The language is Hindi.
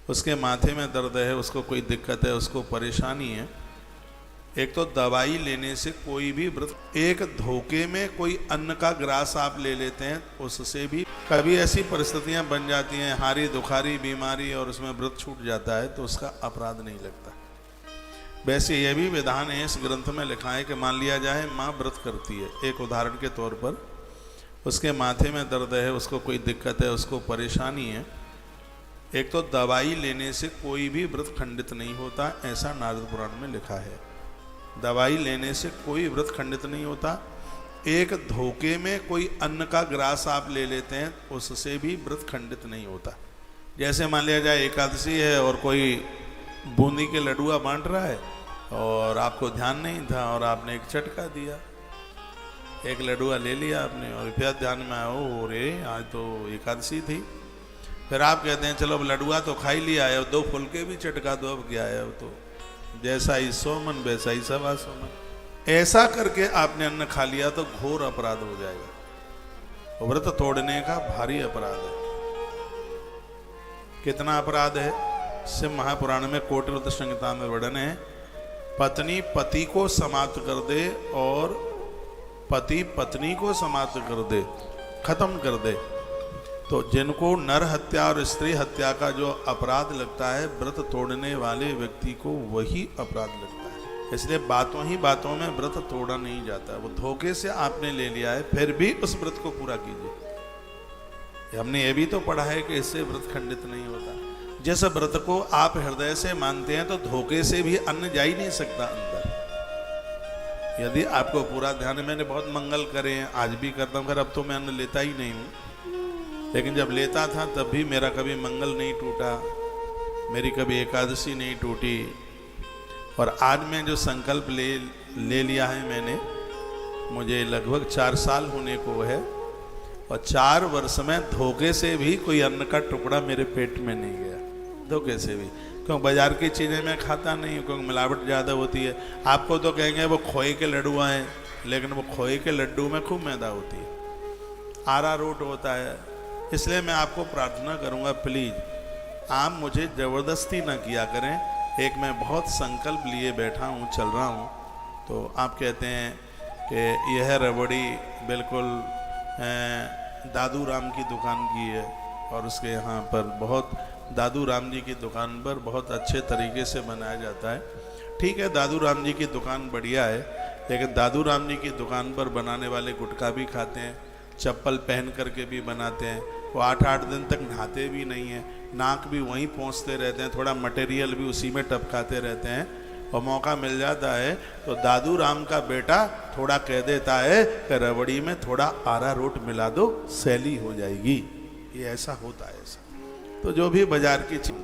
उसके माथे में दर्द है, उसको कोई दिक्कत है, उसको परेशानी है, एक तो दवाई लेने से कोई भी व्रत, एक धोखे में कोई अन्न का ग्रास आप ले लेते हैं उससे भी कभी ऐसी परिस्थितियां बन जाती हैं, हारी दुखारी बीमारी, और उसमें व्रत छूट जाता है तो उसका अपराध नहीं लगता। वैसे यह भी विधान है, इस ग्रंथ में लिखा है कि मान लिया जाए माँ व्रत करती है, एक उदाहरण के तौर पर उसके माथे में दर्द है, उसको कोई दिक्कत है, उसको परेशानी है, एक तो दवाई लेने से कोई भी व्रत खंडित नहीं होता, ऐसा नारद पुराण में लिखा है। दवाई लेने से कोई व्रत खंडित नहीं होता। एक धोखे में कोई अन्न का ग्रास आप ले लेते हैं उससे भी व्रत खंडित नहीं होता। जैसे मान लिया जाए एकादशी है और कोई बूंदी के लड्डुआ बांट रहा है और आपको ध्यान नहीं था और आपने एक चटका दिया, एक लड्डुआ ले लिया आपने और फिर ध्यान में आया, ओ रे आज तो एकादशी थी। फिर आप कहते हैं चलो अब लड्डुआ तो खा ही लिया है, दो फुलके भी चटका दो, अब क्या है, अब तो जैसा ही सोमन वैसा ही सवा सोमन। ऐसा करके आपने अन्न खा लिया तो घोर अपराध हो जाएगा। व्रत तोड़ने का भारी अपराध है। कितना अपराध है? शिव महापुराण में कोटिवृत्त संहिता में वर्णन है, पत्नी पति को समाप्त कर दे और पति पत्नी को समाप्त कर दे, खत्म कर दे, तो जिनको नर हत्या और स्त्री हत्या का जो अपराध लगता है, व्रत तोड़ने वाले व्यक्ति को वही अपराध लगता है। इसलिए बातों ही बातों में व्रत तोड़ा नहीं जाता। वो धोखे से आपने ले लिया है, फिर भी उस व्रत को पूरा कीजिए। हमने ये भी तो पढ़ा है कि इससे व्रत खंडित नहीं होता। जिस व्रत को आप हृदय से मानते हैं तो धोखे से भी अन्न जा ही नहीं सकता अंदर। यदि आपको पूरा ध्यान है, मैंने बहुत मंगल करे हैं, आज भी करता हूँ, खैर अब तो मैं अन्न लेता ही नहीं हूँ, लेकिन जब लेता था तब भी मेरा कभी मंगल नहीं टूटा, मेरी कभी एकादशी नहीं टूटी। और आज मैं जो संकल्प ले लिया है मैंने, मुझे लगभग 4 साल होने को है और 4 वर्ष में धोखे से भी कोई अन्न का टुकड़ा मेरे पेट में नहीं गया, धोखे से भी। क्योंकि बाजार की चीज़ें मैं खाता नहीं हूँ, क्योंकि मिलावट ज़्यादा होती है। आपको तो कहेंगे वो खोए के लड्डू हैं, लेकिन वो खोए के लड्डू में खूब मैदा होती है, अरारोट होता है। इसलिए मैं आपको प्रार्थना करूंगा, प्लीज़ आप मुझे ज़बरदस्ती ना किया करें। एक मैं बहुत संकल्प लिए बैठा हूँ, चल रहा हूँ, तो आप कहते हैं कि यह रबड़ी बिल्कुल दादू राम की दुकान की है और उसके यहाँ पर बहुत, दादू राम जी की दुकान पर बहुत अच्छे तरीके से बनाया जाता है। ठीक है, दादू राम जी की दुकान बढ़िया है, लेकिन दादू राम जी की दुकान पर बनाने वाले गुटखा भी खाते हैं, चप्पल पहन करके भी बनाते हैं, वो 8-8 दिन तक नहाते भी नहीं हैं, नाक भी वहीं पहुँचते रहते हैं, थोड़ा मटेरियल भी उसी में टपकाते रहते हैं। और मौका मिल जाता है तो दादू राम का बेटा थोड़ा कह देता है कि रबड़ी में थोड़ा अरारोट मिला दो, सैली हो जाएगी। ये ऐसा होता है ऐसा। तो जो भी बाजार की चीज़